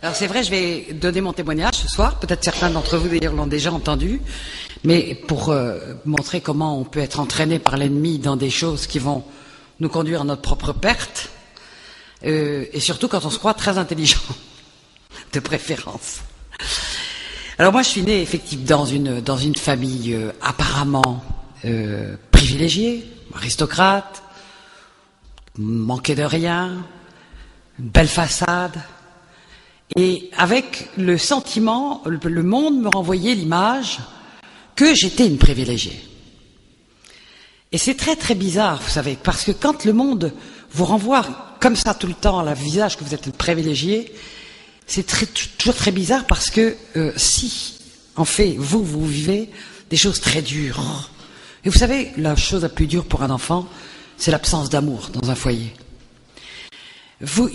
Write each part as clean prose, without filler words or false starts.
Alors c'est vrai, je vais donner mon témoignage ce soir. Peut-être certains d'entre vous d'ailleurs l'ont déjà entendu, mais pour montrer comment on peut être entraîné par l'ennemi dans des choses qui vont nous conduire à notre propre perte, et surtout quand on se croit très intelligent, de préférence. Alors moi, je suis né effectivement dans une famille apparemment privilégiée, aristocrate, manquait de rien, une belle façade. Et avec le sentiment, le monde me renvoyait l'image que j'étais une privilégiée. Et c'est très très bizarre, vous savez, parce que quand le monde vous renvoie comme ça tout le temps à la visage que vous êtes une privilégiée, c'est toujours très bizarre parce que si, en fait, vous vivez des choses très dures. Et vous savez, la chose la plus dure pour un enfant, c'est l'absence d'amour dans un foyer.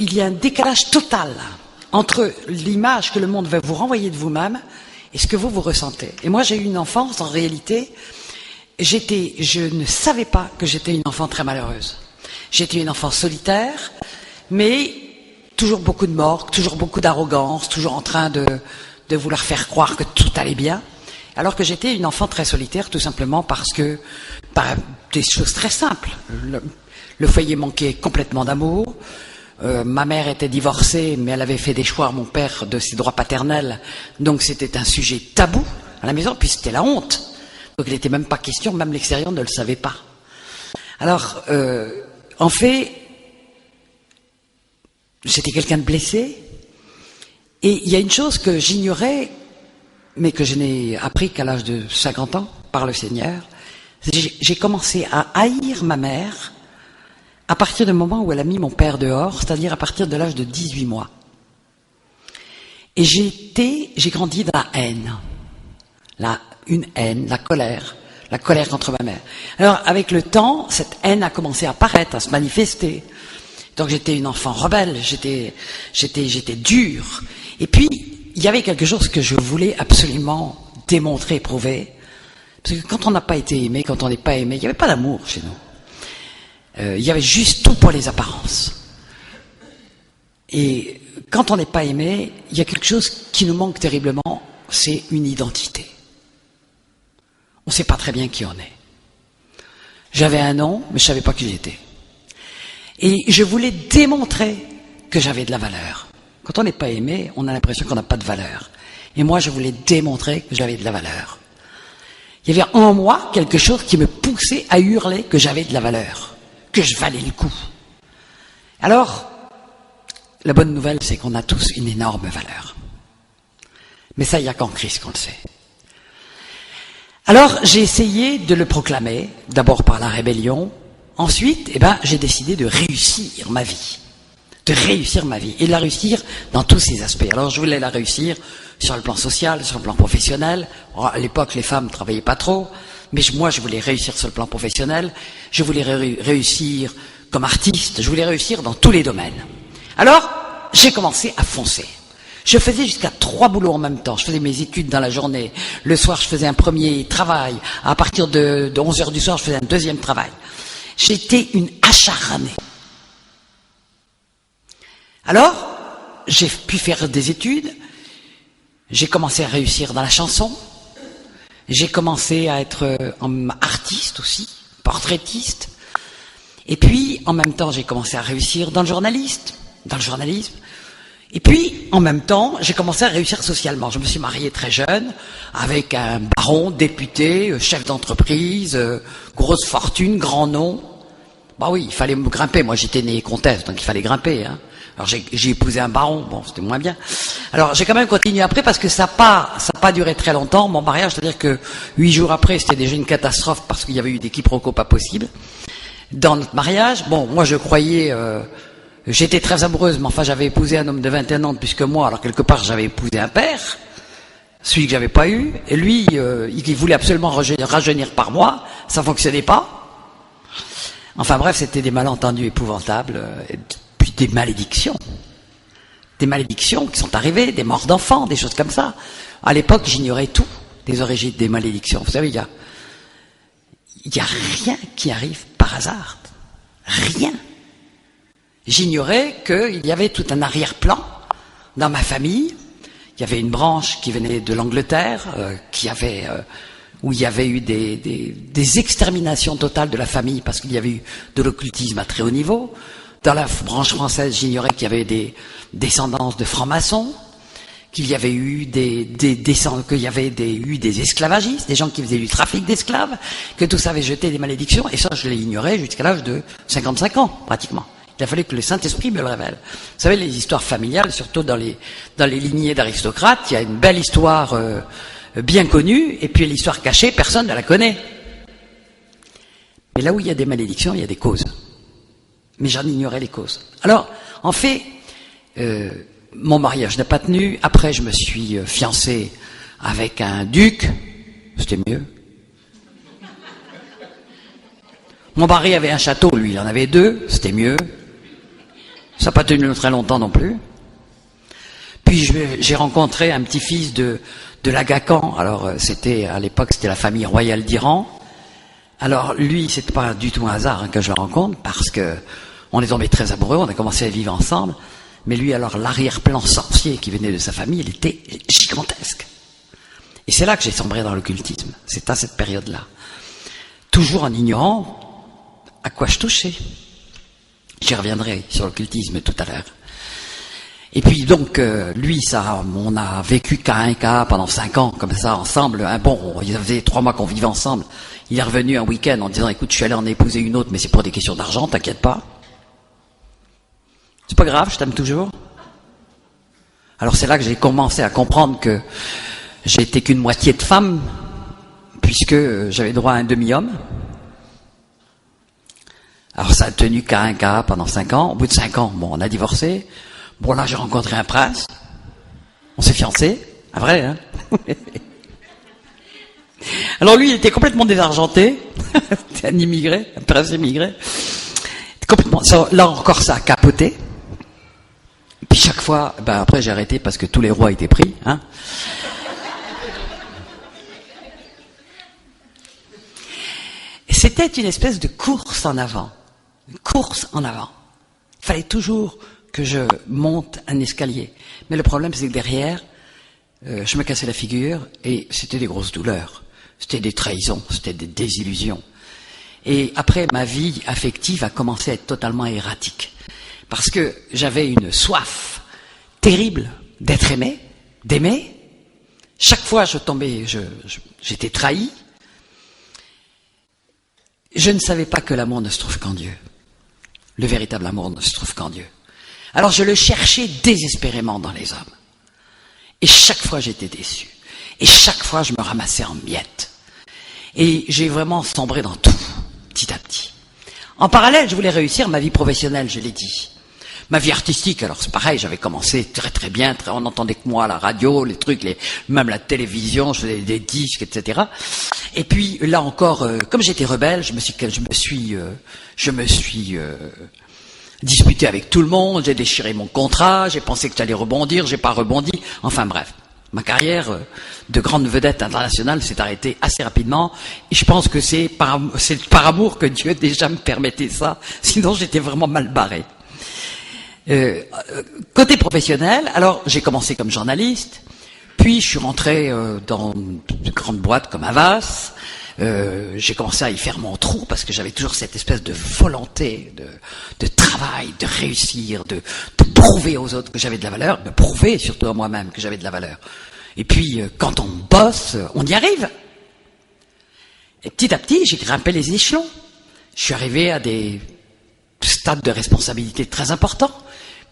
Il y a un décalage total entre l'image que le monde va vous renvoyer de vous-même et ce que vous ressentez. Et moi, j'ai eu une enfance, en réalité, je ne savais pas que j'étais une enfant très malheureuse. J'étais une enfant solitaire, mais toujours beaucoup de morgue, toujours beaucoup d'arrogance, toujours en train de vouloir faire croire que tout allait bien, alors que j'étais une enfant très solitaire, tout simplement parce que, par des choses très simples. Le foyer manquait complètement d'amour. Ma mère était divorcée, mais elle avait fait déchoir mon père de ses droits paternels, donc c'était un sujet tabou à la maison, puis c'était la honte. Donc il n'était même pas question, même l'extérieur ne le savait pas. Alors, en fait, j'étais quelqu'un de blessé, et il y a une chose que j'ignorais, mais que je n'ai appris qu'à l'âge de 50 ans, par le Seigneur. J'ai commencé à haïr ma mère à partir du moment où elle a mis mon père dehors, c'est-à-dire à partir de l'âge de 18 mois. Et j'ai grandi dans la haine. Une haine, la colère contre ma mère. Alors, avec le temps, cette haine a commencé à apparaître, à se manifester. Donc, j'étais une enfant rebelle, j'étais dure. Et puis, il y avait quelque chose que je voulais absolument démontrer, prouver. Parce que quand on n'a pas été aimé, quand on n'est pas aimé, il n'y avait pas d'amour chez nous. Il y avait juste tout pour les apparences. Et quand on n'est pas aimé, il y a quelque chose qui nous manque terriblement, c'est une identité. On ne sait pas très bien qui on est. J'avais un nom, mais je ne savais pas qui j'étais. Et je voulais démontrer que j'avais de la valeur. Quand on n'est pas aimé, on a l'impression qu'on n'a pas de valeur. Et moi, je voulais démontrer que j'avais de la valeur. Il y avait en moi quelque chose qui me poussait à hurler que j'avais de la valeur, que je valais le coup. Alors, la bonne nouvelle, c'est qu'on a tous une énorme valeur. Mais ça, il n'y a qu'en Christ qu'on le sait. Alors, j'ai essayé de le proclamer, d'abord par la rébellion. Ensuite, j'ai décidé de réussir ma vie. Et de la réussir dans tous ses aspects. Alors, je voulais la réussir sur le plan social, sur le plan professionnel. À l'époque, les femmes ne travaillaient pas trop. Mais moi, je voulais réussir sur le plan professionnel, je voulais réussir comme artiste, je voulais réussir dans tous les domaines. Alors, j'ai commencé à foncer. Je faisais jusqu'à 3 boulots en même temps. Je faisais mes études dans la journée. Le soir, je faisais un premier travail. À partir de 11h du soir, je faisais un deuxième travail. J'étais une acharnée. Alors, j'ai pu faire des études. J'ai commencé à réussir dans la chanson. J'ai commencé à être artiste aussi, portraitiste. Et puis, en même temps, j'ai commencé à réussir dans le journalisme. Et puis, en même temps, j'ai commencé à réussir socialement. Je me suis marié très jeune, avec un baron, député, chef d'entreprise, grosse fortune, grand nom. Bah oui, il fallait me grimper. Moi, j'étais né comtesse, donc il fallait grimper, hein. Alors j'ai épousé un baron, bon, c'était moins bien. Alors j'ai quand même continué après parce que ça n'a pas duré très longtemps, mon mariage, c'est-à-dire que 8 jours après, c'était déjà une catastrophe parce qu'il y avait eu des quiproquos pas possibles. Dans notre mariage, bon, moi je croyais, j'étais très amoureuse, mais enfin j'avais épousé un homme de 21 ans de plus que moi, alors quelque part j'avais épousé un père, celui que j'avais pas eu, et lui, il voulait absolument rajeunir par moi, ça fonctionnait pas. Enfin bref, c'était des malentendus épouvantables, puis des malédictions qui sont arrivées, des morts d'enfants, des choses comme ça. À l'époque, j'ignorais tout des origines des malédictions. Vous savez, il y a rien qui arrive par hasard. Rien. J'ignorais qu'il y avait tout un arrière-plan dans ma famille, il y avait une branche qui venait de l'Angleterre, où il y avait eu des exterminations totales de la famille parce qu'il y avait eu de l'occultisme à très haut niveau. Dans la branche française, j'ignorais qu'il y avait des descendances de francs-maçons, qu'il y avait eu des esclavagistes, des gens qui faisaient du trafic d'esclaves, que tout ça avait jeté des malédictions, et ça je l'ai ignoré jusqu'à l'âge de 55 ans, pratiquement. Il a fallu que le Saint-Esprit me le révèle. Vous savez, les histoires familiales, surtout dans les lignées d'aristocrates, il y a une belle histoire bien connue, et puis l'histoire cachée, personne ne la connaît. Mais là où il y a des malédictions, il y a des causes. Mais j'en ignorais les causes. Alors, en fait, mon mariage n'a pas tenu. Après, je me suis fiancé avec un duc. C'était mieux. Mon mari avait un château, lui, il en avait 2. C'était mieux. Ça n'a pas tenu très longtemps non plus. Puis j'ai rencontré un petit-fils de l'Agacan. Alors, à l'époque, c'était la famille royale d'Iran. Alors, lui, c'est pas du tout un hasard que je le rencontre, parce que on est tombés très amoureux, on a commencé à vivre ensemble. Mais lui, alors, l'arrière-plan sorcier qui venait de sa famille, il était gigantesque. Et c'est là que j'ai sombré dans l'occultisme. C'est à cette période-là. Toujours en ignorant à quoi je touchais. J'y reviendrai sur l'occultisme tout à l'heure. Et puis donc, lui, on a vécu cas un cas pendant 5 ans, comme ça, ensemble. Bon, il faisait 3 mois qu'on vivait ensemble. Il est revenu un week-end en disant, écoute, je suis allé en épouser une autre, mais c'est pour des questions d'argent, t'inquiète pas. C'est pas grave, je t'aime toujours. Alors c'est là que j'ai commencé à comprendre que j'étais qu'une moitié de femme, puisque j'avais droit à un demi-homme. Alors ça a tenu qu'à un cas pendant 5 ans. Au bout de 5 ans, bon, on a divorcé. Bon, là, j'ai rencontré un prince. On s'est fiancés. Ah, vrai, hein? Alors lui, il était complètement désargenté. C'était un immigré, un prince immigré. Complètement. Là encore, ça a capoté. Puis chaque fois, après j'ai arrêté parce que tous les rois étaient pris, hein. C'était une espèce de course en avant. Une course en avant. Il fallait toujours que je monte un escalier. Mais le problème, c'est que derrière, je me cassais la figure et c'était des grosses douleurs. C'était des trahisons, c'était des désillusions. Et après, ma vie affective a commencé à être totalement erratique. Parce que j'avais une soif terrible d'être aimé, d'aimer. Chaque fois, je tombais, j'étais trahi. Je ne savais pas que l'amour ne se trouve qu'en Dieu. Le véritable amour ne se trouve qu'en Dieu. Alors je le cherchais désespérément dans les hommes. Et chaque fois, j'étais déçu. Et chaque fois, je me ramassais en miettes. Et j'ai vraiment sombré dans tout, petit à petit. En parallèle, je voulais réussir ma vie professionnelle, je l'ai dit. Ma vie artistique, alors c'est pareil, j'avais commencé très très bien, on entendait que moi à la radio, les trucs, même la télévision, je faisais des disques, etc. Et puis là encore, comme j'étais rebelle, je me suis disputé avec tout le monde, j'ai déchiré mon contrat, j'ai pensé que j'allais rebondir, j'ai pas rebondi, enfin bref. Ma carrière de grande vedette internationale s'est arrêtée assez rapidement, et je pense que c'est par amour que Dieu déjà me permettait ça, sinon j'étais vraiment mal barré. Côté professionnel, alors j'ai commencé comme journaliste, puis je suis rentré dans de grandes boîtes comme Havas. J'ai commencé à y faire mon trou parce que j'avais toujours cette espèce de volonté de travail, de réussir, de prouver aux autres que j'avais de la valeur, de prouver surtout à moi-même que j'avais de la valeur. Et puis quand on bosse, on y arrive. Et petit à petit, j'ai grimpé les échelons. Je suis arrivé à des stades de responsabilité très importants.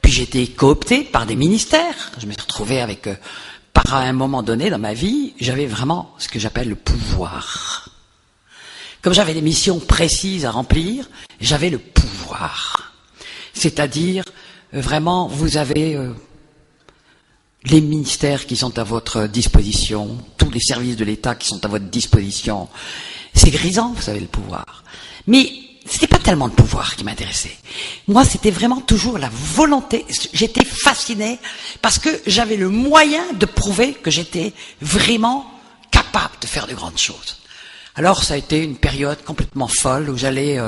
Puis j'ai été coopté par des ministères. Je me suis retrouvé avec, par un moment donné dans ma vie, j'avais vraiment ce que j'appelle le pouvoir. Comme j'avais des missions précises à remplir, j'avais le pouvoir. C'est-à-dire, vraiment, vous avez les ministères qui sont à votre disposition, tous les services de l'État qui sont à votre disposition. C'est grisant, vous savez, le pouvoir. Mais c'était pas tellement le pouvoir qui m'intéressait. Moi, c'était vraiment toujours la volonté. J'étais fasciné parce que j'avais le moyen de prouver que j'étais vraiment capable de faire de grandes choses. Alors ça a été une période complètement folle où j'allais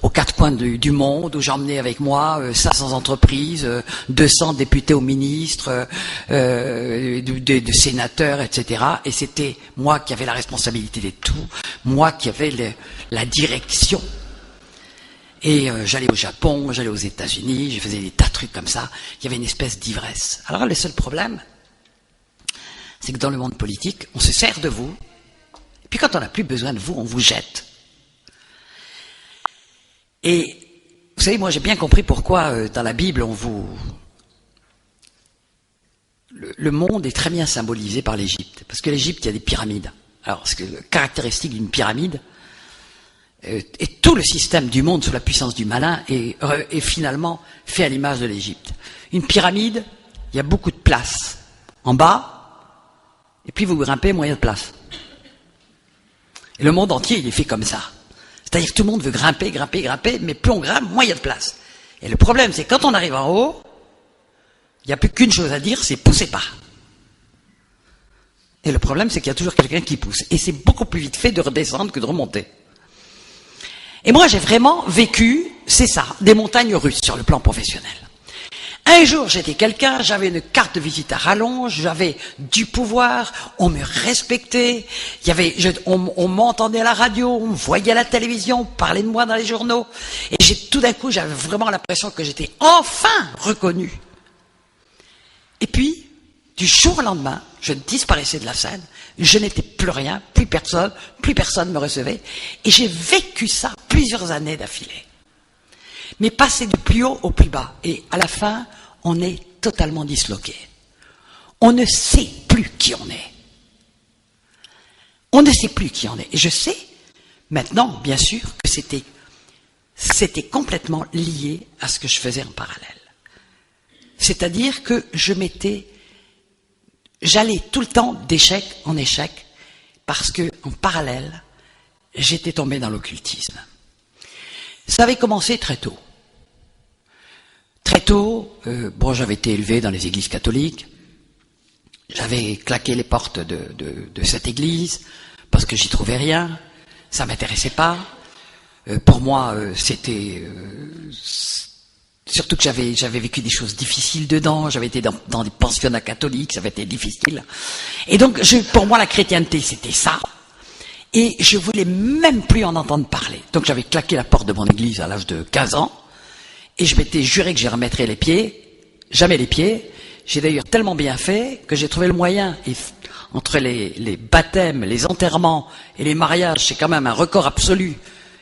aux quatre coins du monde, où j'emmenais avec moi 500 entreprises, 200 députés ou ministres, de sénateurs, etc. Et c'était moi qui avais la responsabilité de tout, moi qui avais la direction. Et j'allais au Japon, j'allais aux États-Unis, je faisais des tas de trucs comme ça. Il y avait une espèce d'ivresse. Alors le seul problème, c'est que dans le monde politique, on se sert de vous. Et puis quand on n'a plus besoin de vous, on vous jette. Et vous savez, moi j'ai bien compris pourquoi dans la Bible, le monde est très bien symbolisé par l'Égypte. Parce que l'Égypte, il y a des pyramides. Alors, ce que le caractéristique d'une pyramide, et tout le système du monde sous la puissance du malin est finalement fait à l'image de l'Égypte. Une pyramide, il y a beaucoup de place en bas, et puis vous grimpez, moyen de place. Et le monde entier, il est fait comme ça. C'est-à-dire que tout le monde veut grimper, grimper, grimper, mais plus on grimpe, moins il y a de place. Et le problème, c'est que quand on arrive en haut, il n'y a plus qu'une chose à dire, c'est poussez pas. Et le problème, c'est qu'il y a toujours quelqu'un qui pousse. Et c'est beaucoup plus vite fait de redescendre que de remonter. Et moi, j'ai vraiment vécu, c'est ça, des montagnes russes sur le plan professionnel. Un jour, j'étais quelqu'un, j'avais une carte de visite à rallonge, j'avais du pouvoir, on me respectait, on m'entendait à la radio, on me voyait à la télévision, on parlait de moi dans les journaux. Et tout d'un coup, j'avais vraiment l'impression que j'étais enfin reconnu. Et puis, du jour au lendemain, je disparaissais de la scène, je n'étais plus rien, plus personne me recevait. Et j'ai vécu ça plusieurs années d'affilée. Mais passer du plus haut au plus bas. Et à la fin, on est totalement disloqué. On ne sait plus qui on est. On ne sait plus qui on est. Et je sais, maintenant, bien sûr, que c'était complètement lié à ce que je faisais en parallèle. C'est-à-dire que j'allais tout le temps d'échec en échec, parce que, en parallèle, j'étais tombé dans l'occultisme. Ça avait commencé très tôt. Très tôt, j'avais été élevé dans les églises catholiques. J'avais claqué les portes de cette église parce que j'y trouvais rien. Ça m'intéressait pas. Pour moi, c'était surtout que j'avais vécu des choses difficiles dedans. J'avais été dans des pensionnats catholiques, ça avait été difficile. Et donc, pour moi, la chrétienté, c'était ça. Et je voulais même plus en entendre parler. Donc j'avais claqué la porte de mon église à l'âge de 15 ans, et je m'étais juré que j'y remettrais les pieds, jamais les pieds. J'ai d'ailleurs tellement bien fait que j'ai trouvé le moyen, et entre les baptêmes, les enterrements et les mariages, c'est quand même un record absolu,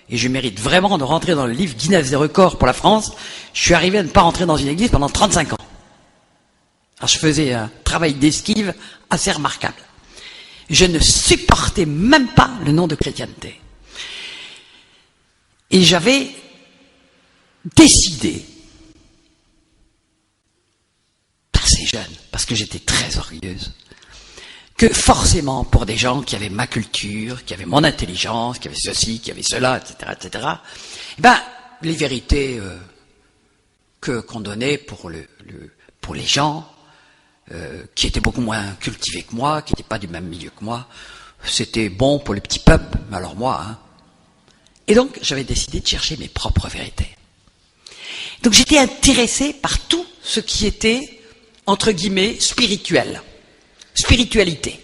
et je mérite vraiment de rentrer dans le livre Guinness des records pour la France. Je suis arrivé à ne pas rentrer dans une église pendant 35 ans. Alors je faisais un travail d'esquive assez remarquable. Je ne supportais même pas le nom de chrétienté. Et j'avais décidé, assez jeune, parce que j'étais très orgueilleuse, que forcément, pour des gens qui avaient ma culture, qui avaient mon intelligence, qui avaient ceci, qui avaient cela, etc., les vérités qu'on donnait pour les gens, qui étaient beaucoup moins cultivés que moi, qui n'étaient pas du même milieu que moi, c'était bon pour le petit peuple, mais alors moi, Et donc, j'avais décidé de chercher mes propres vérités. Donc, j'étais intéressé par tout ce qui était, entre guillemets, spirituel. Spiritualité.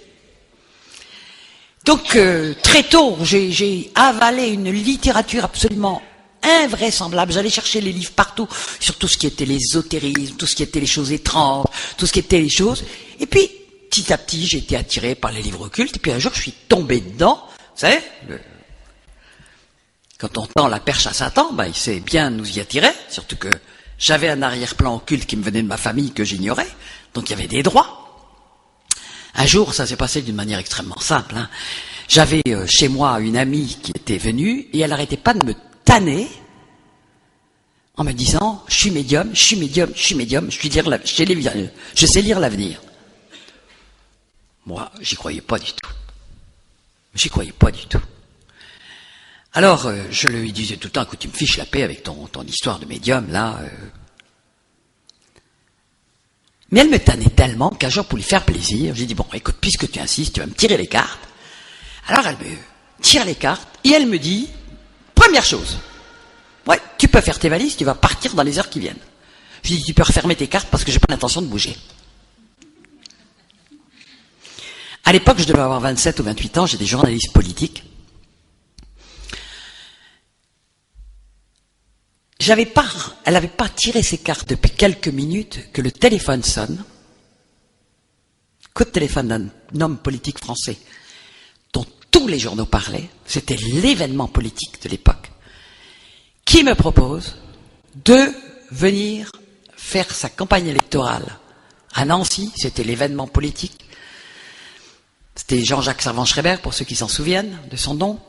Donc, très tôt, j'ai avalé une littérature absolument invraisemblable. J'allais chercher les livres partout, sur tout ce qui était l'ésotérisme, tout ce qui était les choses étranges, tout ce qui était les choses. Et puis, petit à petit, j'ai été attiré par les livres occultes. Et puis un jour, je suis tombé dedans. Vous savez, quand on tend la perche à Satan, il sait bien nous y attirer. Surtout que j'avais un arrière-plan occulte qui me venait de ma famille que j'ignorais. Donc il y avait des droits. Un jour, ça s'est passé d'une manière extrêmement simple. J'avais chez moi une amie qui était venue et elle n'arrêtait pas de me tanner en me disant « Je suis médium, je suis médium, je suis médium, je sais lire l'avenir. » Moi, j'y croyais pas du tout. J'y croyais pas du tout. Alors, je lui disais tout le temps « Écoute, tu me fiches la paix avec ton histoire de médium, là. » Mais elle me tannait tellement qu'un jour, pour lui faire plaisir, j'ai dit « Bon, écoute, puisque tu insistes, tu vas me tirer les cartes. » Alors, elle me tire les cartes, et elle me dit, première chose, ouais, tu peux faire tes valises, tu vas partir dans les heures qui viennent. Je dis, tu peux refermer tes cartes parce que j'ai pas l'intention de bouger. À l'époque, je devais avoir 27 ou 28 ans, j'étais journaliste politique. Elle n'avait pas tiré ses cartes depuis quelques minutes que le téléphone sonne. Coup de téléphone d'un homme politique français dont tous les journaux parlaient, c'était l'événement politique de l'époque, qui me propose de venir faire sa campagne électorale à Nancy, c'était l'événement politique. C'était Jean-Jacques Servan-Schreiber, pour ceux qui s'en souviennent de son nom.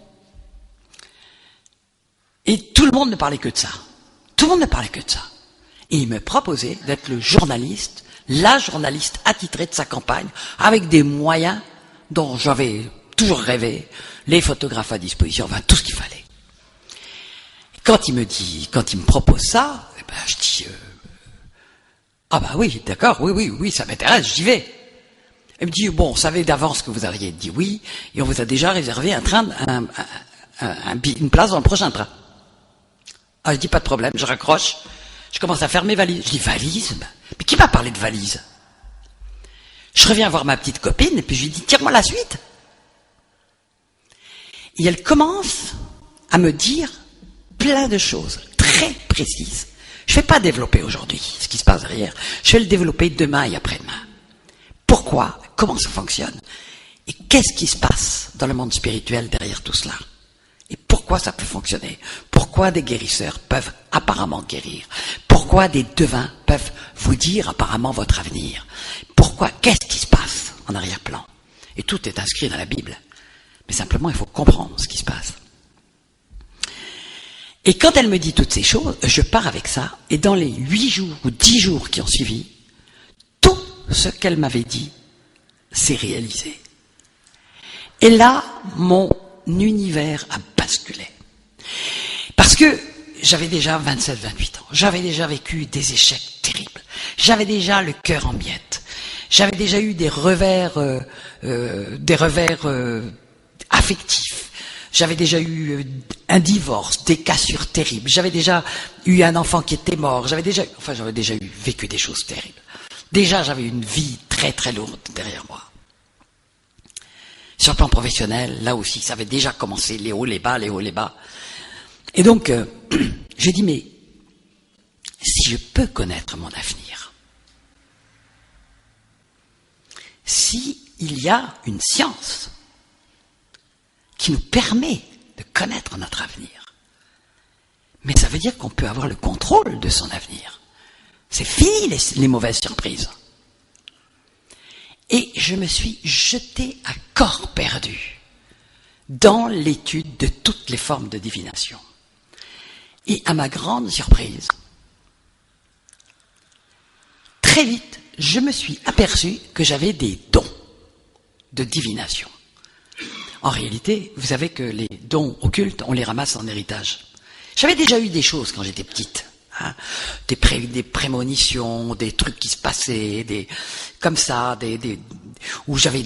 Et tout le monde ne parlait que de ça. Tout le monde ne parlait que de ça. Et il me proposait d'être le journaliste, la journaliste attitrée de sa campagne, avec des moyens dont j'avais toujours rêvé, les photographes à disposition, enfin tout ce qu'il fallait. Quand il me propose ça, eh ben, je dis, ah bah oui, d'accord, oui, ça m'intéresse, j'y vais. Il me dit, bon, on savait d'avance que vous aviez dit oui, et on vous a déjà réservé une place dans le prochain train. Ah, je dis, pas de problème, je raccroche, je commence à faire mes valises. Je dis, valises? Mais qui m'a parlé de valises? Je reviens voir ma petite copine, et puis je lui dis, tire-moi la suite. Et elle commence à me dire plein de choses très précises. Je ne vais pas développer aujourd'hui ce qui se passe derrière, je vais le développer demain et après-demain. Pourquoi? Comment ça fonctionne? Et qu'est-ce qui se passe dans le monde spirituel derrière tout cela? Et pourquoi ça peut fonctionner? Pourquoi des guérisseurs peuvent apparemment guérir? Pourquoi des devins peuvent vous dire apparemment votre avenir? Pourquoi? Qu'est-ce qui se passe en arrière-plan? Et tout est inscrit dans la Bible. Mais simplement, il faut comprendre ce qui se passe. Et quand elle me dit toutes ces choses, je pars avec ça, et dans les 8 jours ou 10 jours qui ont suivi, tout ce qu'elle m'avait dit s'est réalisé. Et là, mon univers a basculé. Parce que j'avais déjà 27-28 ans, j'avais déjà vécu des échecs terribles, j'avais déjà le cœur en miettes, j'avais déjà eu des revers affectifs, j'avais déjà eu un divorce, des cassures terribles, j'avais déjà eu un enfant qui était mort, j'avais déjà vécu des choses terribles. Déjà, j'avais une vie très très lourde derrière moi. Sur le plan professionnel, là aussi, ça avait déjà commencé, les hauts, les bas, les hauts, les bas. Et donc, j'ai dit, mais si je peux connaître mon avenir, si il y a une science qui nous permet de connaître notre avenir, mais ça veut dire qu'on peut avoir le contrôle de son avenir. C'est fini les mauvaises surprises. Et je me suis jeté à corps perdu dans l'étude de toutes les formes de divination. Et à ma grande surprise, très vite, je me suis aperçu que j'avais des dons de divination. En réalité, vous savez que les dons occultes, on les ramasse en héritage. J'avais déjà eu des choses quand j'étais petite. Hein, des prémonitions, des trucs qui se passaient, comme ça, où j'avais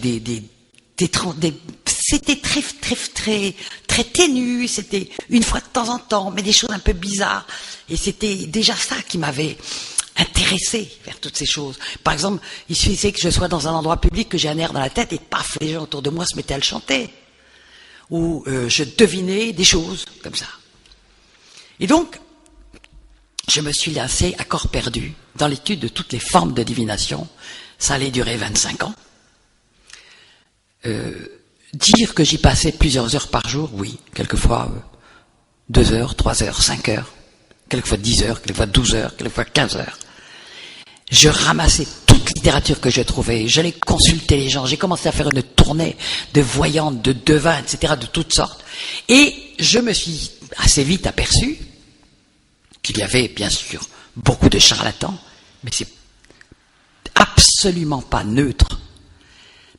c'était très ténu, c'était une fois de temps en temps, mais des choses un peu bizarres. Et c'était déjà ça qui m'avait intéressé vers toutes ces choses. Par exemple, il suffisait que je sois dans un endroit public, que j'ai un air dans la tête, et paf, les gens autour de moi se mettaient à le chanter. Ou je devinais des choses comme ça. Et donc, je me suis lancé à corps perdu dans l'étude de toutes les formes de divination. Ça allait durer 25 ans. Dire que j'y passais plusieurs heures par jour, oui. Quelquefois 2 heures, 3 heures, 5 heures. Quelquefois 10 heures, quelquefois 12 heures, quelquefois 15 heures. Je ramassais toute littérature que je trouvais. J'allais consulter les gens. J'ai commencé à faire une tournée de voyantes, de devins, etc., de toutes sortes. Et je me suis assez vite aperçu qu'il y avait, bien sûr, beaucoup de charlatans, mais c'est absolument pas neutre.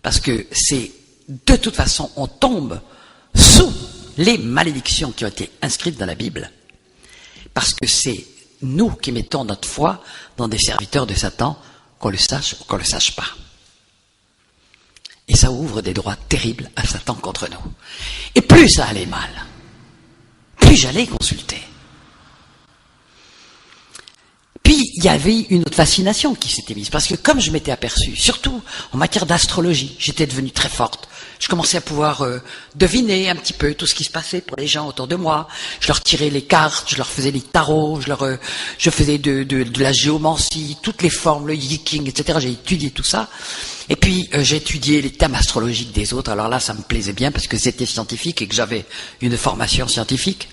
Parce que c'est, de toute façon, on tombe sous les malédictions qui ont été inscrites dans la Bible. Parce que c'est nous qui mettons notre foi dans des serviteurs de Satan, qu'on le sache ou qu'on le sache pas. Et Et ça ouvre des droits terribles à Satan contre nous. Et plus ça allait mal, plus j'allais consulter. Puis, il y avait une autre fascination qui s'était mise, parce que comme je m'étais aperçu, surtout en matière d'astrologie, j'étais devenue très forte. Je commençais à pouvoir deviner un petit peu tout ce qui se passait pour les gens autour de moi. Je leur tirais les cartes, je leur faisais les tarots, je faisais de la géomancie, toutes les formes, le yiking, etc. J'ai étudié tout ça. Et puis, j'ai étudié les thèmes astrologiques des autres. Alors là, ça me plaisait bien parce que c'était scientifique et que j'avais une formation scientifique.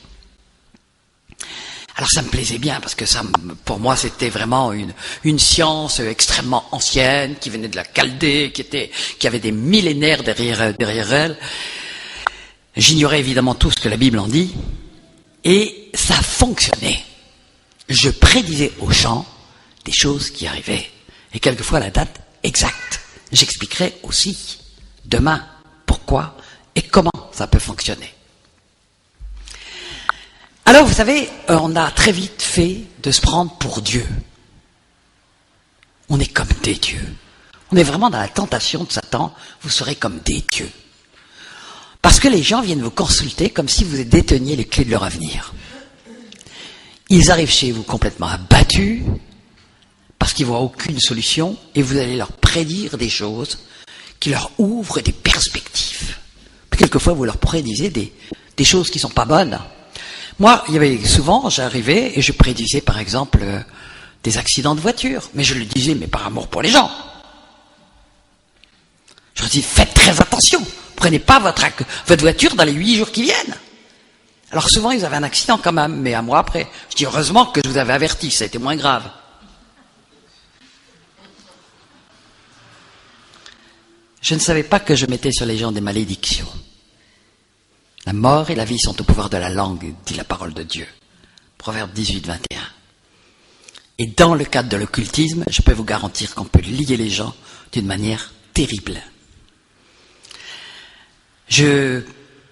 Alors ça me plaisait bien parce que ça, pour moi, c'était vraiment une science extrêmement ancienne qui venait de la Chaldée, qui avait des millénaires derrière elle. J'ignorais évidemment tout ce que la Bible en dit, et ça fonctionnait. Je prédisais au champ des choses qui arrivaient, et quelquefois la date exacte. J'expliquerai aussi demain pourquoi et comment ça peut fonctionner. Alors, vous savez, on a très vite fait de se prendre pour Dieu. On est comme des dieux. On est vraiment dans la tentation de Satan, vous serez comme des dieux. Parce que les gens viennent vous consulter comme si vous déteniez les clés de leur avenir. Ils arrivent chez vous complètement abattus, parce qu'ils ne voient aucune solution, et vous allez leur prédire des choses qui leur ouvrent des perspectives. Puis quelquefois, vous leur prédisez des choses qui ne sont pas bonnes. Moi, il y avait souvent, j'arrivais et je prédisais par exemple des accidents de voiture, mais je le disais, mais par amour pour les gens. Je leur dis, faites très attention, prenez pas votre voiture dans les 8 jours qui viennent. Alors souvent, ils avaient un accident quand même, mais un mois après, je dis, heureusement que je vous avais averti, ça a été moins grave. Je ne savais pas que je mettais sur les gens des malédictions. La mort et la vie sont au pouvoir de la langue, dit la parole de Dieu. Proverbe 18, 21. Et dans le cadre de l'occultisme, je peux vous garantir qu'on peut lier les gens d'une manière terrible. Je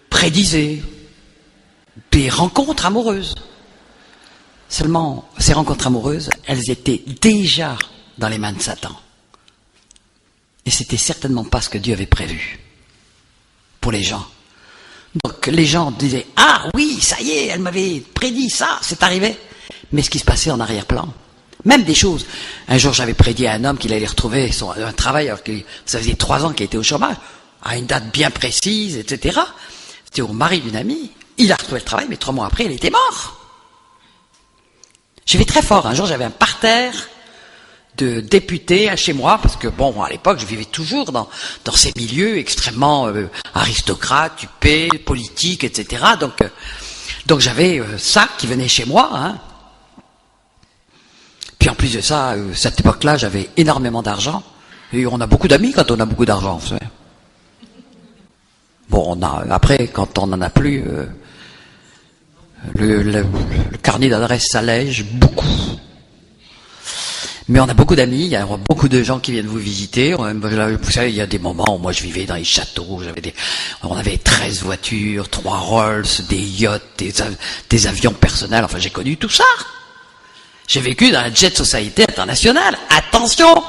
prédisais des rencontres amoureuses. Seulement, ces rencontres amoureuses, elles étaient déjà dans les mains de Satan. Et c'était certainement pas ce que Dieu avait prévu pour les gens. Donc les gens disaient, ah oui, ça y est, elle m'avait prédit ça, c'est arrivé. Mais ce qui se passait en arrière-plan, même des choses. Un jour, j'avais prédit à un homme qu'il allait retrouver un travail, alors que ça faisait 3 ans qu'il était au chômage, à une date bien précise, etc. C'était au mari d'une amie. Il a retrouvé le travail, mais 3 mois après, il était mort. J'ai fait très fort. Un jour, j'avais un parterre de députés chez moi, parce que bon, à l'époque, je vivais toujours dans ces milieux extrêmement aristocrates, huppés, politiques, etc. Donc j'avais ça qui venait chez moi. Hein. Puis en plus de ça, cette époque-là, j'avais énormément d'argent. Et on a beaucoup d'amis quand on a beaucoup d'argent, vous savez. Bon, après, quand on n'en a plus, le carnet d'adresse s'allège beaucoup. Mais on a beaucoup d'amis, il y a beaucoup de gens qui viennent vous visiter. Vous savez, il y a des moments où moi je vivais dans les châteaux, on avait 13 voitures, 3 Rolls, des yachts, des avions personnels, enfin j'ai connu tout ça. J'ai vécu dans la Jet Society internationale. Attention!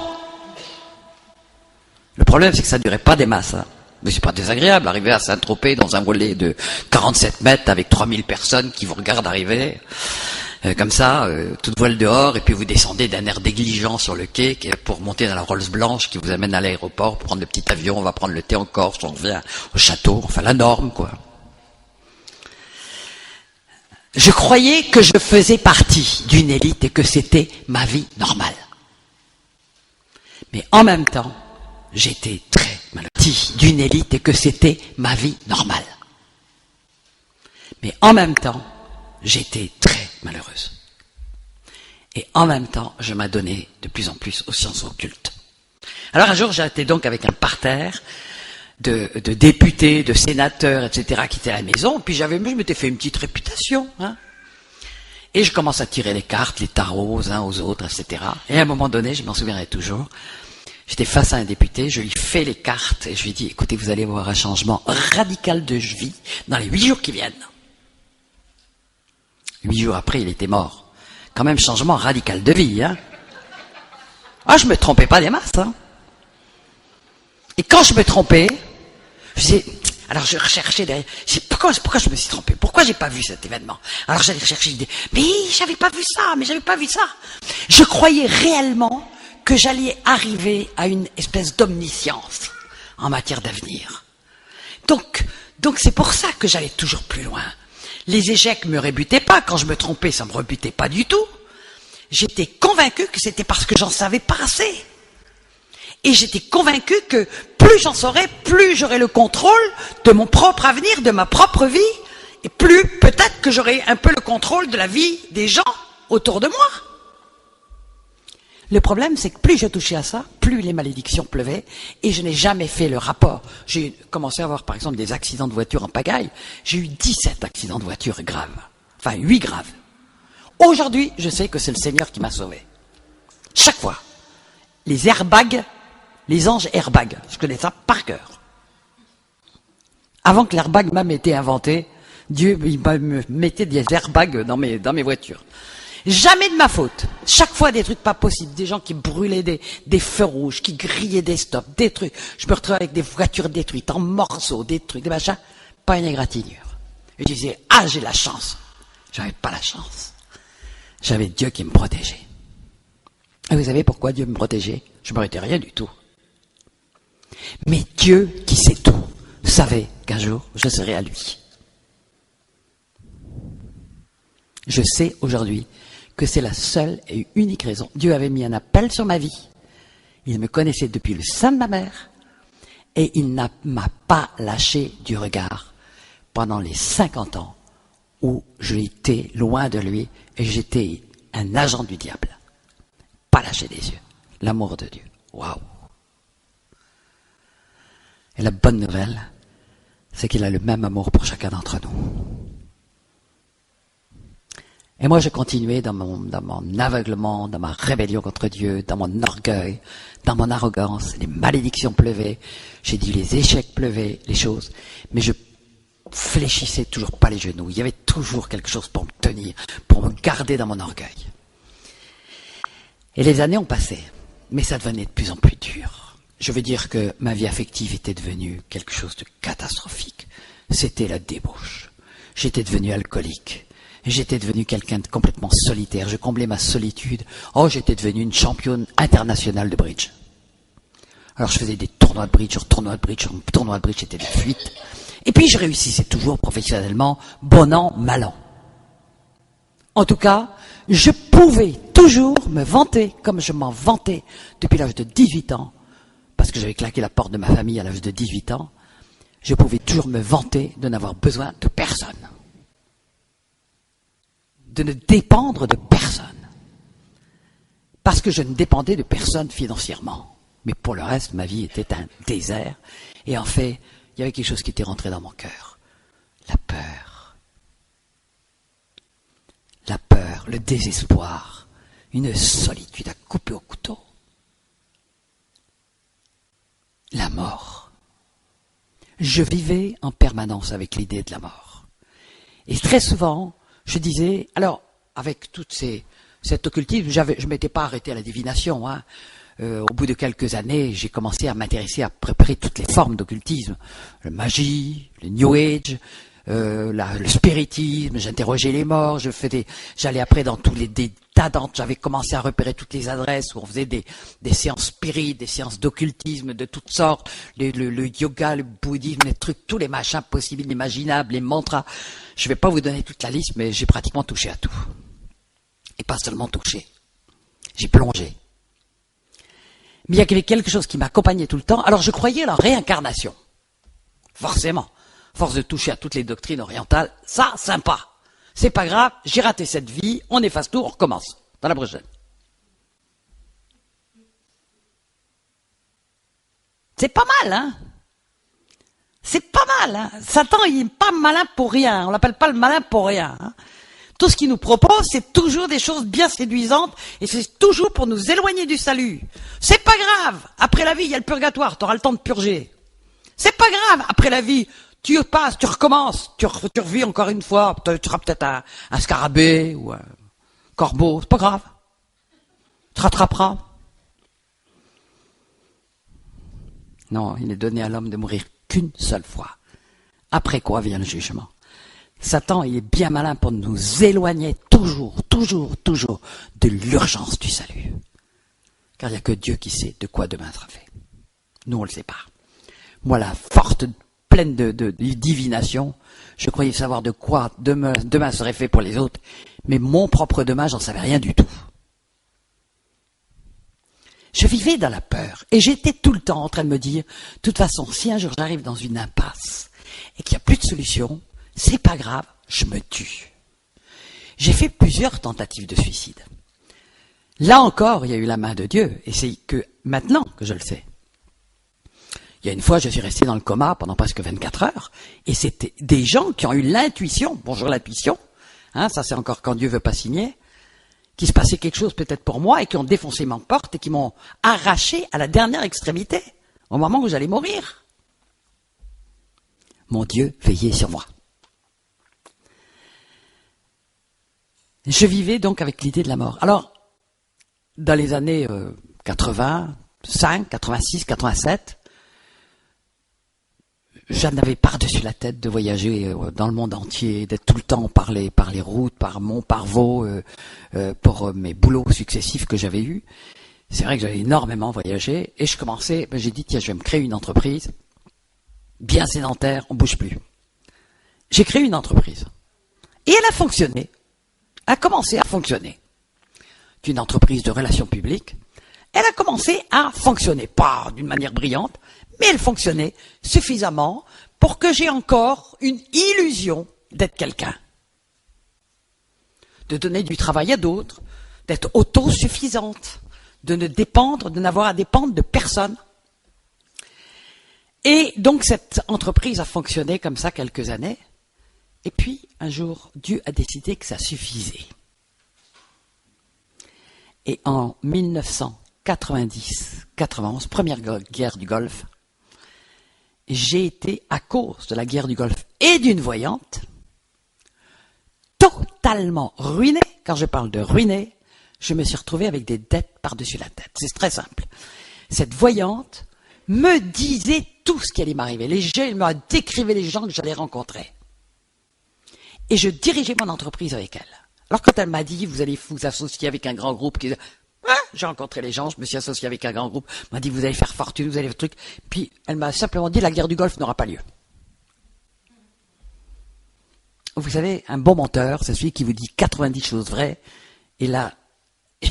Le problème, c'est que ça ne durait pas des masses. Hein. Mais c'est pas désagréable, arriver à Saint-Tropez dans un volet de 47 mètres avec 3000 personnes qui vous regardent arriver. Comme ça, toute voile dehors, et puis vous descendez d'un air négligent sur le quai pour monter dans la Rolls blanche qui vous amène à l'aéroport pour prendre le petit avion, on va prendre le thé en Corse, on revient au château, enfin la norme, quoi. Je croyais que je faisais partie d'une élite et que c'était ma vie normale. Mais en même temps, j'étais très malheureux d'une élite et que c'était ma vie normale. Mais en même temps, j'étais très malheureuse. Et en même temps, je m'adonnais de plus en plus aux sciences occultes. Alors un jour, j'étais donc avec un parterre de députés, de sénateurs, etc., qui étaient à la maison, puis je m'étais fait une petite réputation, hein. Et je commence à tirer les cartes, les tarots, aux uns aux autres, etc. Et à un moment donné, je m'en souviendrai toujours, j'étais face à un député, je lui fais les cartes, et je lui dis, écoutez, vous allez voir un changement radical de vie dans les 8 jours qui viennent. 8 jours après, il était mort. Quand même, changement radical de vie, hein. Ah, je me trompais pas des masses, hein. Et quand je me trompais, je disais, alors je recherchais derrière, je disais, pourquoi je me suis trompé? Pourquoi j'ai pas vu cet événement? Alors j'allais chercher, je disais, mais j'avais pas vu ça, mais j'avais pas vu ça. Je croyais réellement que j'allais arriver à une espèce d'omniscience en matière d'avenir. Donc c'est pour ça que j'allais toujours plus loin. Les échecs me rebutaient pas, quand je me trompais, ça me rebutait pas du tout. J'étais convaincu que c'était parce que j'en savais pas assez. Et j'étais convaincu que plus j'en saurais, plus j'aurais le contrôle de mon propre avenir, de ma propre vie, et plus peut-être que j'aurais un peu le contrôle de la vie des gens autour de moi. Le problème, c'est que plus je touchais à ça, plus les malédictions pleuvaient, et je n'ai jamais fait le rapport. J'ai commencé à avoir, par exemple, des accidents de voiture en pagaille. J'ai eu 17 accidents de voiture graves. Enfin, 8 graves. Aujourd'hui, je sais que c'est le Seigneur qui m'a sauvé. Chaque fois. Les airbags, les anges airbags, je connais ça par cœur. Avant que l'airbag même ait été inventé, Dieu il me mettait des airbags dans mes voitures. Jamais de ma faute. Chaque fois des trucs pas possibles, des gens qui brûlaient des feux rouges, qui grillaient des stops, des trucs. Je me retrouvais avec des voitures détruites, en morceaux, des trucs, des machins. Pas une égratignure. Et je disais, ah, j'ai la chance. J'avais pas la chance. J'avais Dieu qui me protégeait. Et vous savez pourquoi Dieu me protégeait? Je ne méritais rien du tout. Mais Dieu, qui sait tout, savait qu'un jour, je serais à lui. Je sais aujourd'hui que c'est la seule et unique raison. Dieu avait mis un appel sur ma vie. Il me connaissait depuis le sein de ma mère. Et il ne m'a pas lâché du regard pendant les 50 ans où j'étais loin de lui et j'étais un agent du diable. Pas lâcher des yeux. L'amour de Dieu. Waouh! Et la bonne nouvelle, c'est qu'il a le même amour pour chacun d'entre nous. Et moi, je continuais dans mon aveuglement, dans ma rébellion contre Dieu, dans mon orgueil, dans mon arrogance. Les malédictions pleuvaient. J'ai dit les échecs pleuvaient, les choses. Mais je fléchissais toujours pas les genoux. Il y avait toujours quelque chose pour me tenir, pour me garder dans mon orgueil. Et les années ont passé, mais ça devenait de plus en plus dur. Je veux dire que ma vie affective était devenue quelque chose de catastrophique. C'était la débauche. J'étais devenu alcoolique. J'étais devenu quelqu'un de complètement solitaire. Je comblais ma solitude. Oh, j'étais devenu une championne internationale de bridge. Alors je faisais des tournois de bridge, sur tournois de bridge, sur tournois de bridge, c'était des fuites. Et puis je réussissais toujours professionnellement, bon an, mal an. En tout cas, je pouvais toujours me vanter, comme je m'en vantais depuis l'âge de 18 ans, parce que j'avais claqué la porte de ma famille à l'âge de 18 ans, je pouvais toujours me vanter de n'avoir besoin de personne. De ne dépendre de personne. Parce que je ne dépendais de personne financièrement. Mais pour le reste, ma vie était un désert. Et en fait, il y avait quelque chose qui était rentré dans mon cœur. La peur. La peur, le désespoir. Une solitude à couper au couteau. La mort. Je vivais en permanence avec l'idée de la mort. Et très souvent, je disais, alors, avec cet occultisme, je ne m'étais pas arrêté à la divination. Hein. Au bout de quelques années, j'ai commencé à m'intéresser à peu près toutes les formes d'occultisme. La magie, le New Age, le spiritisme, j'interrogeais les morts, j'allais après dans tous des tas d'entre, j'avais commencé à repérer toutes les adresses où on faisait des séances spirites, des séances d'occultisme de toutes sortes, le yoga, le bouddhisme, les trucs, tous les machins possibles, imaginables, les mantras. Je ne vais pas vous donner toute la liste, mais j'ai pratiquement touché à tout. Et pas seulement touché. J'ai plongé. Mais il y avait quelque chose qui m'accompagnait tout le temps. Alors je croyais à la réincarnation. Forcément. Force de toucher à toutes les doctrines orientales, ça, sympa. C'est pas grave, j'ai raté cette vie, on efface tout, on recommence. Dans la prochaine. C'est pas mal, hein? C'est pas mal, hein? Satan, il n'est pas malin pour rien. On l'appelle pas le malin pour rien. Hein? Tout ce qu'il nous propose, c'est toujours des choses bien séduisantes et c'est toujours pour nous éloigner du salut. C'est pas grave. Après la vie, il y a le purgatoire. Tu auras le temps de purger. C'est pas grave. Après la vie, tu passes, tu recommences. Tu revis encore une fois. Tu seras peut-être un scarabée ou un corbeau. C'est pas grave. Tu te rattraperas. Non, il n'est donné à l'homme de mourir qu'une seule fois. Après quoi vient le jugement. Satan, il est bien malin pour nous éloigner toujours de l'urgence du salut. Car il n'y a que Dieu qui sait de quoi demain sera fait. Nous, on ne le sait pas. Moi, la forte, pleine de divination, je croyais savoir de quoi demain serait fait pour les autres, mais mon propre demain, j'en savais rien du tout. Je vivais dans la peur, et j'étais tout le temps en train de me dire, de toute façon, si un jour j'arrive dans une impasse, et qu'il n'y a plus de solution, c'est pas grave, je me tue. J'ai fait plusieurs tentatives de suicide. Là encore, il y a eu la main de Dieu, et c'est que maintenant que je le sais. Il y a une fois, je suis resté dans le coma pendant presque 24 heures, et c'était des gens qui ont eu l'intuition, bonjour l'intuition, hein, ça c'est encore quand Dieu veut pas signer, qu'il se passait quelque chose peut-être pour moi, et qui ont défoncé ma porte, et qui m'ont arraché à la dernière extrémité, au moment où j'allais mourir. Mon Dieu veillait sur moi. Je vivais donc avec l'idée de la mort. Alors, dans les années 85, 86, 87, j'en avais par-dessus la tête de voyager dans le monde entier, d'être tout le temps par les routes, par Vaux, pour mes boulots successifs que j'avais eus. C'est vrai que j'avais énormément voyagé, et je commençais, j'ai dit, tiens, je vais me créer une entreprise, bien sédentaire, on bouge plus. J'ai créé une entreprise. Et elle a fonctionné. A commencé à fonctionner. C'est une entreprise de relations publiques. Elle a commencé à fonctionner, pas d'une manière brillante, mais elle fonctionnait suffisamment pour que j'ai encore une illusion d'être quelqu'un. De donner du travail à d'autres, d'être autosuffisante, de n'avoir à dépendre de personne. Et donc cette entreprise a fonctionné comme ça quelques années. Et puis, un jour, Dieu a décidé que ça suffisait. Et en 1990-91, première guerre du Golfe, j'ai été, à cause de la guerre du Golfe et d'une voyante, totalement ruiné. Quand je parle de ruiné, je me suis retrouvé avec des dettes par-dessus la tête. C'est très simple. Cette voyante me disait tout ce qui allait m'arriver. Elle m'a décrivé les gens que j'allais rencontrer. Et je dirigeais mon entreprise avec elle. Alors quand elle m'a dit, vous allez vous associer avec un grand groupe, j'ai rencontré les gens, je me suis associé avec un grand groupe, m'a dit, vous allez faire fortune, vous allez faire truc. Puis elle m'a simplement dit, la guerre du Golfe n'aura pas lieu. Vous savez, un bon menteur, c'est celui qui vous dit 90 choses vraies, et là,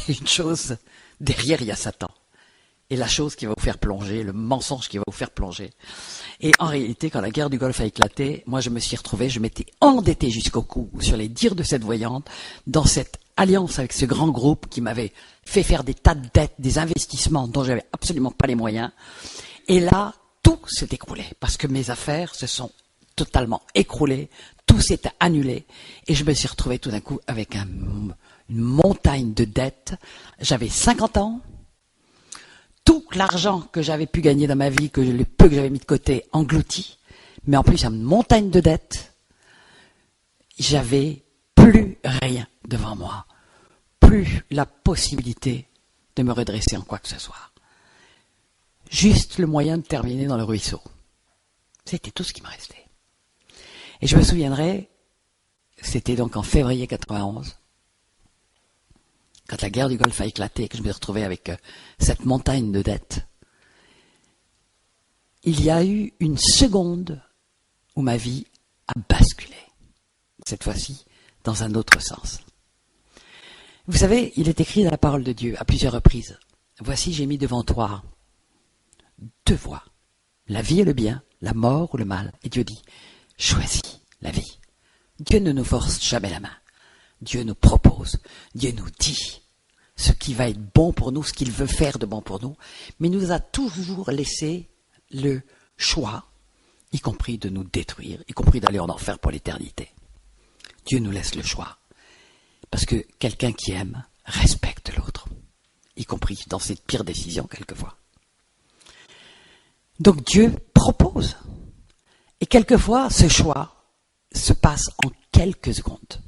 une chose, derrière il y a Satan. Et la chose qui va vous faire plonger, le mensonge qui va vous faire plonger. Et en réalité, quand la guerre du Golfe a éclaté, moi je me suis retrouvé, je m'étais endetté jusqu'au cou, sur les dires de cette voyante, dans cette alliance avec ce grand groupe qui m'avait fait faire des tas de dettes, des investissements dont j'avais absolument pas les moyens. Et là, tout s'est écroulé, parce que mes affaires se sont totalement écroulées, tout s'est annulé, et je me suis retrouvé tout d'un coup avec une montagne de dettes. J'avais 50 ans, tout l'argent que j'avais pu gagner dans ma vie, le peu que j'avais mis de côté, englouti, mais en plus une montagne de dettes. J'avais plus rien devant moi, plus la possibilité de me redresser en quoi que ce soit. Juste le moyen de terminer dans le ruisseau. C'était tout ce qui me restait. Et je me souviendrai, c'était donc en février 91, quand la guerre du Golfe a éclaté et que je me suis retrouvé avec cette montagne de dettes, il y a eu une seconde où ma vie a basculé. Cette fois-ci, dans un autre sens. Vous savez, il est écrit dans la parole de Dieu à plusieurs reprises. Voici, j'ai mis devant toi deux voies. La vie et le bien, la mort ou le mal. Et Dieu dit, choisis la vie. Dieu ne nous force jamais la main. Dieu nous propose, Dieu nous dit ce qui va être bon pour nous, ce qu'il veut faire de bon pour nous, mais il nous a toujours laissé le choix, y compris de nous détruire, y compris d'aller en enfer pour l'éternité. Dieu nous laisse le choix, parce que quelqu'un qui aime respecte l'autre, y compris dans ses pires décisions quelquefois. Donc Dieu propose, et quelquefois ce choix se passe en quelques secondes.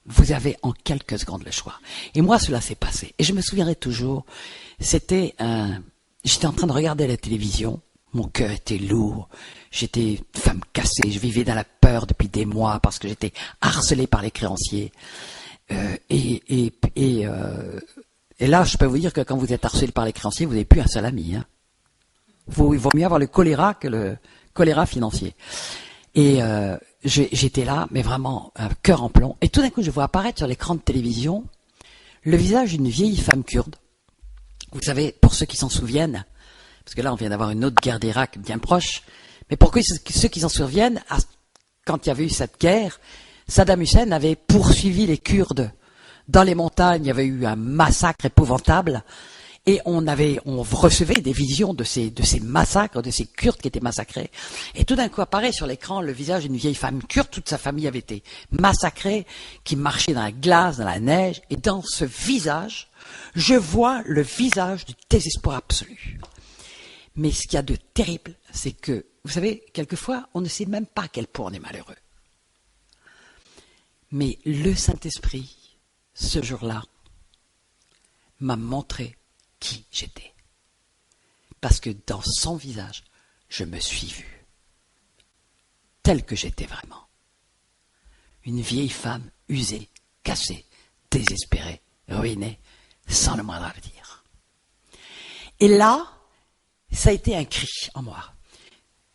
Vous avez en quelques secondes le choix. Et moi, cela s'est passé. Et je me souviendrai toujours, c'était j'étais en train de regarder la télévision, mon cœur était lourd, j'étais une femme cassée, je vivais dans la peur depuis des mois parce que j'étais harcelé par les créanciers. Et là, je peux vous dire que quand vous êtes harcelé par les créanciers, vous n'avez plus un seul ami. Hein. Il vaut mieux avoir le choléra que le choléra financier. Et j'étais là, mais vraiment, un cœur en plomb. Et tout d'un coup, je vois apparaître sur l'écran de télévision le visage d'une vieille femme kurde. Vous savez, pour ceux qui s'en souviennent, parce que là, on vient d'avoir une autre guerre d'Irak bien proche, mais pour ceux qui s'en souviennent, quand il y avait eu cette guerre, Saddam Hussein avait poursuivi les Kurdes dans les montagnes, il y avait eu un massacre épouvantable, et on recevait des visions de ces massacres, de ces Kurdes qui étaient massacrés. Et tout d'un coup apparaît sur l'écran le visage d'une vieille femme kurde, toute sa famille avait été massacrée, qui marchait dans la glace, dans la neige, et dans ce visage, je vois le visage du désespoir absolu. Mais ce qu'il y a de terrible, c'est que, vous savez, quelquefois, on ne sait même pas à quel point on est malheureux. Mais le Saint-Esprit, ce jour-là, m'a montré qui j'étais. Parce que dans son visage, je me suis vu. Tel que j'étais vraiment. Une vieille femme usée, cassée, désespérée, ruinée, sans le moindre avenir. Et là, ça a été un cri en moi.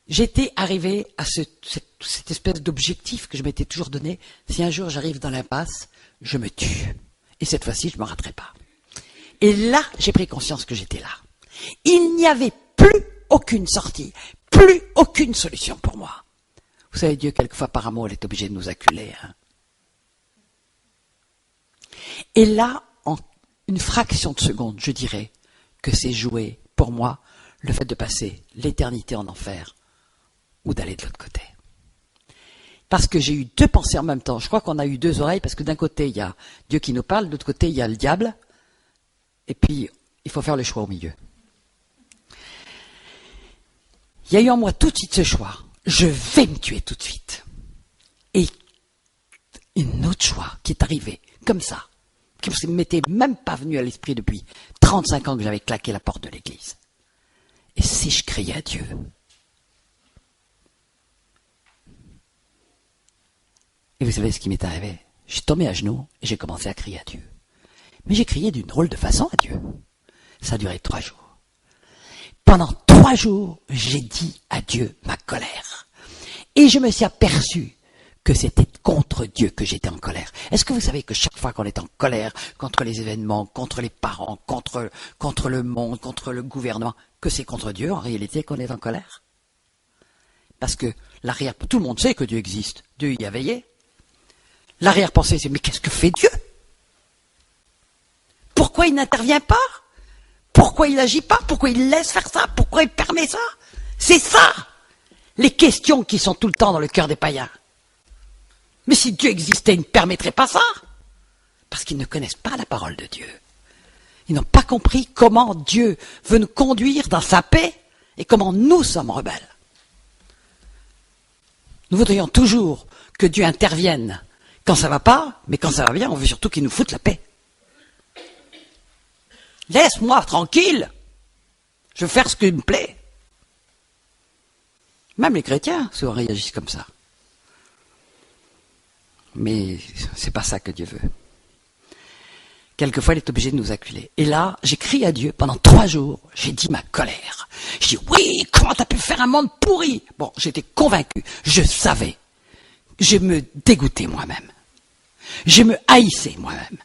J'étais arrivé à cette espèce d'objectif que je m'étais toujours donné. Si un jour j'arrive dans l'impasse, je me tue. Et cette fois-ci, je ne me raterai pas. Et là, j'ai pris conscience que j'étais là. Il n'y avait plus aucune sortie, plus aucune solution pour moi. Vous savez, Dieu, quelquefois par amour, il est obligé de nous acculer. Hein. Et là, en une fraction de seconde, je dirais que c'est joué pour moi le fait de passer l'éternité en enfer ou d'aller de l'autre côté. Parce que j'ai eu deux pensées en même temps. Je crois qu'on a eu deux oreilles parce que d'un côté, il y a Dieu qui nous parle, de l'autre côté, il y a le diable. Et puis, il faut faire le choix au milieu. Il y a eu en moi tout de suite ce choix. Je vais me tuer tout de suite. Et une autre choix qui est arrivé comme ça, qui ne m'était même pas venu à l'esprit depuis 35 ans que j'avais claqué la porte de l'église. Et si je criais à Dieu? Et vous savez ce qui m'est arrivé? J'ai tombé à genoux et j'ai commencé à crier à Dieu. Mais j'ai crié d'une drôle de façon à Dieu. Ça a duré 3 jours. Pendant 3 jours, j'ai dit à Dieu ma colère. Et je me suis aperçu que c'était contre Dieu que j'étais en colère. Est-ce que vous savez que chaque fois qu'on est en colère contre les événements, contre les parents, contre le monde, contre le gouvernement, que c'est contre Dieu en réalité qu'on est en colère? Parce que tout le monde sait que Dieu existe. Dieu y a veillé. L'arrière-pensée, c'est mais qu'est-ce que fait Dieu? Pourquoi il n'intervient pas? Pourquoi il n'agit pas? Pourquoi il laisse faire ça? Pourquoi il permet ça? C'est ça les questions qui sont tout le temps dans le cœur des païens. Mais si Dieu existait, il ne permettrait pas ça? Parce qu'ils ne connaissent pas la parole de Dieu. Ils n'ont pas compris comment Dieu veut nous conduire dans sa paix et comment nous sommes rebelles. Nous voudrions toujours que Dieu intervienne quand ça va pas, mais quand ça va bien, on veut surtout qu'il nous foute la paix. Laisse-moi tranquille. Je veux faire ce qui me plaît. Même les chrétiens souvent réagissent comme ça. Mais c'est pas ça que Dieu veut. Quelquefois, il est obligé de nous acculer. Et là, j'ai crié à Dieu pendant 3 jours. J'ai dit ma colère. J'ai dit, oui, comment t'as pu faire un monde pourri? Bon, j'étais convaincu. Je savais. Je me dégoûtais moi-même. Je me haïssais moi-même.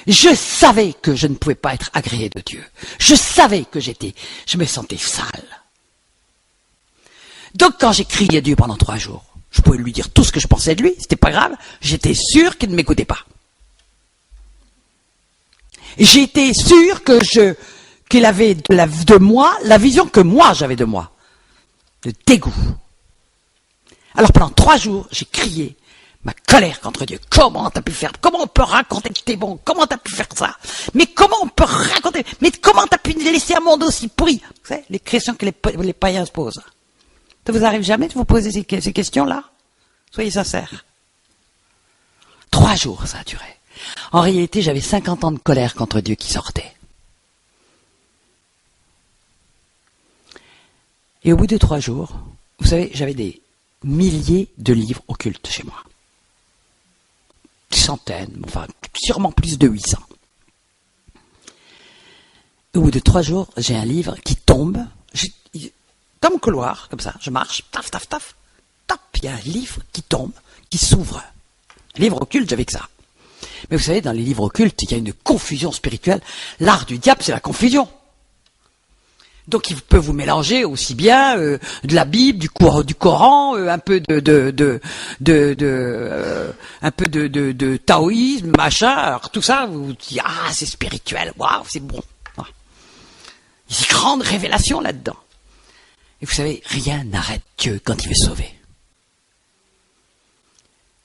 Je savais que je ne pouvais pas être agréé de Dieu. Je savais que je me sentais sale. Donc quand j'ai crié à Dieu pendant 3 jours, je pouvais lui dire tout ce que je pensais de lui, c'était pas grave, j'étais sûr qu'il ne m'écoutait pas. J'étais sûr qu'il avait de moi la vision que moi j'avais de moi. De dégoût. Alors pendant 3 jours, j'ai crié ma colère contre Dieu. Comment t'as pu faire? Comment on peut raconter que t'es bon? Comment t'as pu faire ça? Mais comment on peut raconter? Mais comment t'as pu laisser un monde aussi pourri? Vous savez, les questions que les païens se posent. Ça vous arrive jamais de vous poser ces questions-là? Soyez sincères. 3 jours, ça a duré. En réalité, j'avais 50 ans de colère contre Dieu qui sortait. Et au bout de 3 jours, vous savez, j'avais des milliers de livres occultes chez moi. Des centaines, enfin, sûrement plus de 800. Au bout de 3 jours, j'ai un livre qui tombe, dans mon couloir, comme ça, je marche, taf, taf, taf, taf, il y a un livre qui tombe, qui s'ouvre. Un livre occulte, j'avais que ça. Mais vous savez, dans les livres occultes, il y a une confusion spirituelle. L'art du diable, c'est la confusion. Donc il peut vous mélanger aussi bien de la Bible, du Coran, un peu de taoïsme, machin. Alors tout ça, vous dites ah c'est spirituel, waouh c'est bon. Voilà. Il y a une grande révélation là-dedans. Et vous savez, rien n'arrête Dieu quand il veut sauver.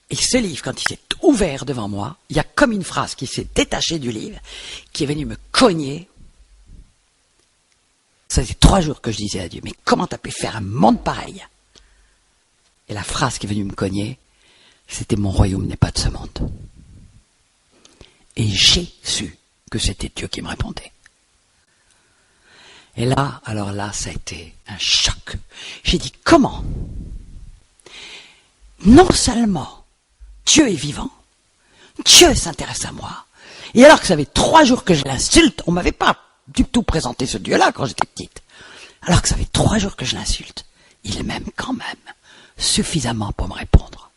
Et ce livre, quand il s'est ouvert devant moi, il y a comme une phrase qui s'est détachée du livre, qui est venue me cogner. Ça faisait 3 jours que je disais à Dieu, mais comment t'as pu faire un monde pareil? Et la phrase qui est venue me cogner, c'était mon royaume n'est pas de ce monde. Et j'ai su que c'était Dieu qui me répondait. Et là, alors là, ça a été un choc. J'ai dit, comment? Non seulement Dieu est vivant, Dieu s'intéresse à moi, et alors que ça fait 3 jours que je l'insulte, on m'avait pas du tout présenté ce Dieu-là quand j'étais petite. Alors que ça fait 3 jours que je l'insulte, il m'aime quand même suffisamment pour me répondre.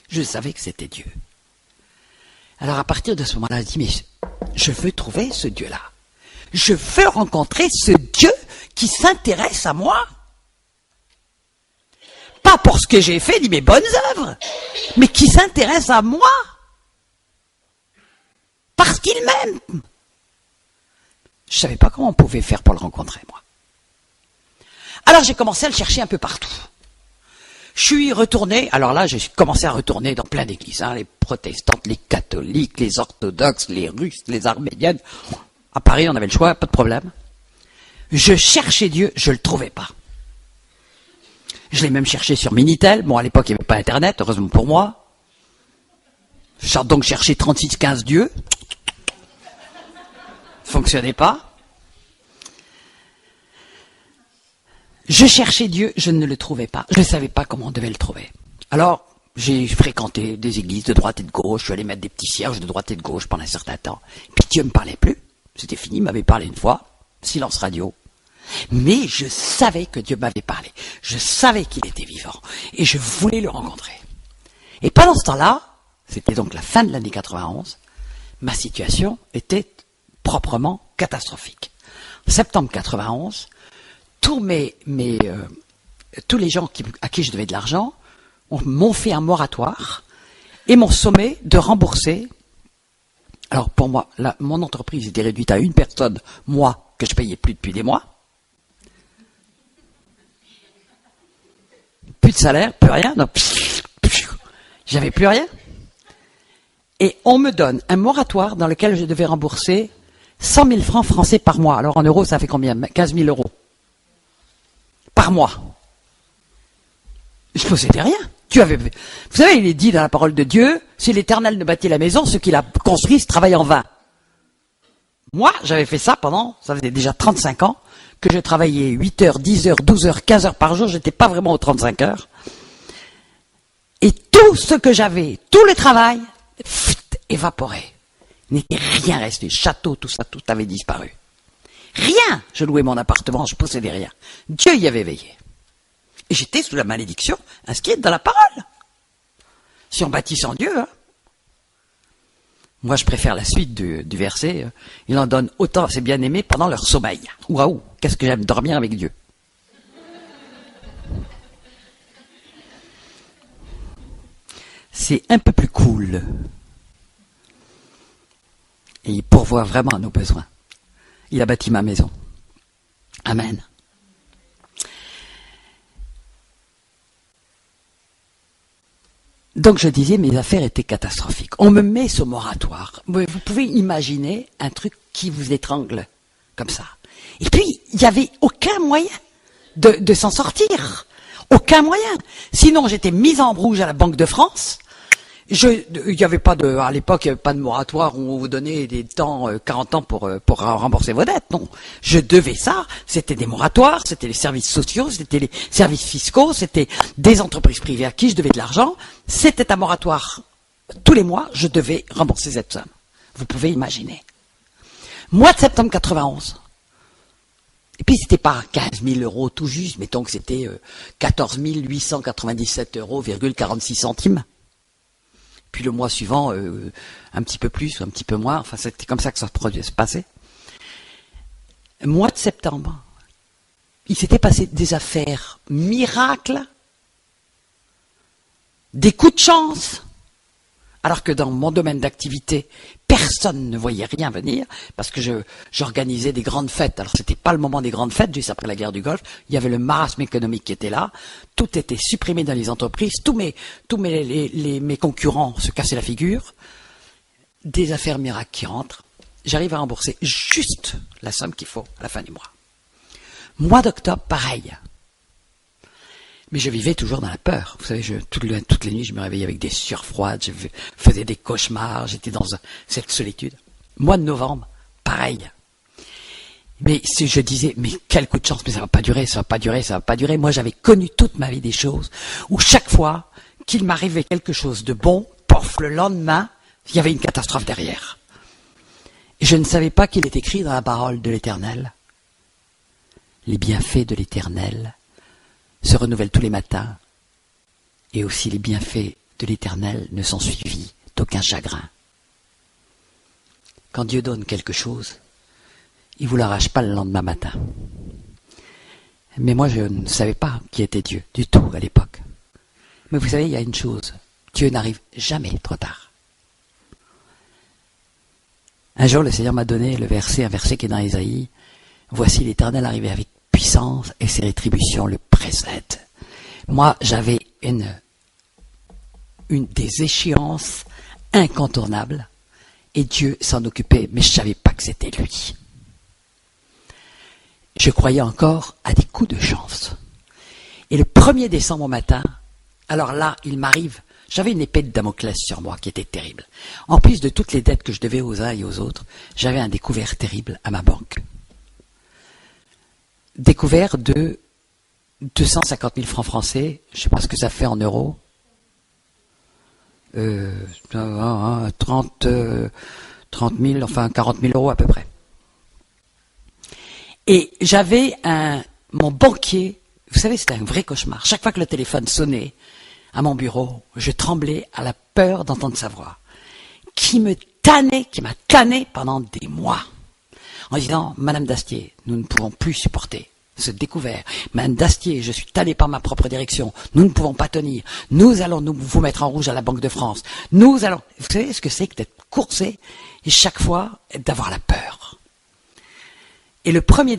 Je savais que c'était Dieu. Alors à partir de ce moment-là, je dis, mais je veux trouver ce Dieu-là. Je veux rencontrer ce Dieu qui s'intéresse à moi. Pas pour ce que j'ai fait, ni mes bonnes œuvres, mais qui s'intéresse à moi. Parce qu'il m'aime. Je ne savais pas comment on pouvait faire pour le rencontrer, moi. Alors j'ai commencé à le chercher un peu partout. Je suis retourné, alors là j'ai commencé à retourner dans plein d'églises, les protestantes, les catholiques, les orthodoxes, les russes, les arméniennes. À Paris on avait le choix, pas de problème. Je cherchais Dieu, je ne le trouvais pas. Je l'ai même cherché sur Minitel, bon à l'époque il n'y avait pas internet, heureusement pour moi. J'ai donc cherché 3615 dieux. Fonctionnait pas. Je cherchais Dieu, je ne le trouvais pas. Je ne savais pas comment on devait le trouver. Alors, j'ai fréquenté des églises de droite et de gauche, je suis allé mettre des petits cierges de droite et de gauche pendant un certain temps. Puis Dieu ne me parlait plus. C'était fini, il m'avait parlé une fois. Silence radio. Mais je savais que Dieu m'avait parlé. Je savais qu'il était vivant. Et je voulais le rencontrer. Et pendant ce temps-là, c'était donc la fin de l'année 91, ma situation était proprement catastrophique. En septembre 91, tous les gens à qui je devais de l'argent m'ont fait un moratoire et m'ont sommé de rembourser. Alors pour moi, mon entreprise était réduite à une personne, moi, que je payais plus depuis des mois. Plus de salaire, plus rien, donc j'avais plus rien. Et on me donne un moratoire dans lequel je devais rembourser 100 000 francs français par mois. Alors en euros, ça fait combien? 15 000 euros. Par mois. Je ne possédais rien. Vous savez, il est dit dans la parole de Dieu, si l'Éternel ne bâtit la maison, ceux qui la construisent travaillent en vain. Moi, j'avais fait ça ça faisait déjà 35 ans, que je travaillais 8 heures, 10 heures, 12 heures, 15 heures par jour, j'étais pas vraiment aux 35 heures. Et tout ce que j'avais, tout le travail, évaporé. Il n'était rien resté. Château, tout ça, tout avait disparu. Rien. Je louais mon appartement, je possédais rien. Dieu y avait veillé. Et j'étais sous la malédiction inscrite dans la parole. Si on bâtit sans Dieu, Moi, je préfère la suite du verset. Il en donne autant à ses bien-aimés pendant leur sommeil. Waouh, qu'est-ce que j'aime dormir avec Dieu. C'est un peu plus cool. Et il pourvoit vraiment à nos besoins. Il a bâti ma maison. Amen. Donc je disais, mes affaires étaient catastrophiques. On me met ce moratoire. Vous pouvez imaginer un truc qui vous étrangle, comme ça. Et puis, il n'y avait aucun moyen de s'en sortir. Aucun moyen. Sinon, j'étais mise en rouge à la Banque de France. Il n'y avait pas à l'époque, il n'y avait pas de moratoire où on vous donnait des temps, 40 ans pour rembourser vos dettes. Non. Je devais ça. C'était des moratoires, c'était les services sociaux, c'était les services fiscaux, c'était des entreprises privées à qui je devais de l'argent. C'était un moratoire. Tous les mois, je devais rembourser cette somme. Vous pouvez imaginer. Mois de septembre 91. Et puis, c'était pas 15 000 euros tout juste, mettons que c'était 14 897 euros, 46 centimes. Puis le mois suivant, un petit peu plus ou un petit peu moins. Enfin, c'était comme ça que ça se passait. Mois de septembre, il s'était passé des affaires miracles, des coups de chance, alors que dans mon domaine d'activité, personne ne voyait rien venir, parce que j'organisais des grandes fêtes. Alors, c'était pas le moment des grandes fêtes, juste après la guerre du Golfe. Il y avait le marasme économique qui était là. Tout était supprimé dans les entreprises. Tous mes concurrents se cassaient la figure. Des affaires miracles qui rentrent. J'arrive à rembourser juste la somme qu'il faut à la fin du mois. Mois d'octobre, pareil. Mais je vivais toujours dans la peur. Vous savez, toutes les nuits, je me réveillais avec des sueurs froides, je faisais des cauchemars, j'étais dans cette solitude. Mois de novembre, pareil. Mais si je disais, mais quel coup de chance, mais ça va pas durer, ça va pas durer, ça va pas durer. Moi, j'avais connu toute ma vie des choses où chaque fois qu'il m'arrivait quelque chose de bon, pof, le lendemain, il y avait une catastrophe derrière. Et je ne savais pas qu'il est écrit dans la parole de l'Éternel. Les bienfaits de l'Éternel se renouvellent tous les matins, et aussi les bienfaits de l'Éternel ne sont suivis d'aucun chagrin. Quand Dieu donne quelque chose, il ne vous l'arrache pas le lendemain matin. Mais moi, je ne savais pas qui était Dieu, du tout, à l'époque. Mais vous savez, il y a une chose, Dieu n'arrive jamais trop tard. Un jour, le Seigneur m'a donné un verset qui est dans Ésaïe. Voici l'Éternel arrivé avec puissance et ses rétributions le précèdent. Moi, j'avais une des échéances incontournables et Dieu s'en occupait, mais je ne savais pas que c'était lui. Je croyais encore à des coups de chance. Et le 1er décembre au matin, alors là, il m'arrive, j'avais une épée de Damoclès sur moi qui était terrible. En plus de toutes les dettes que je devais aux uns et aux autres, j'avais un découvert terrible à ma banque. Découvert de 250 000 francs français, je ne sais pas ce que ça fait en euros, 30 000, enfin 40 000 euros à peu près. Et j'avais mon banquier, vous savez, c'était un vrai cauchemar. Chaque fois que le téléphone sonnait à mon bureau, je tremblais à la peur d'entendre sa voix, qui m'a tanné pendant des mois, en disant, Madame Dastier, nous ne pouvons plus supporter ce découvert. Madame Dastier, je suis tanné par ma propre direction. Nous ne pouvons pas tenir. Nous allons vous mettre en rouge à la Banque de France. Vous savez ce que c'est que d'être coursé et chaque fois d'avoir la peur. Et le 1er décembre,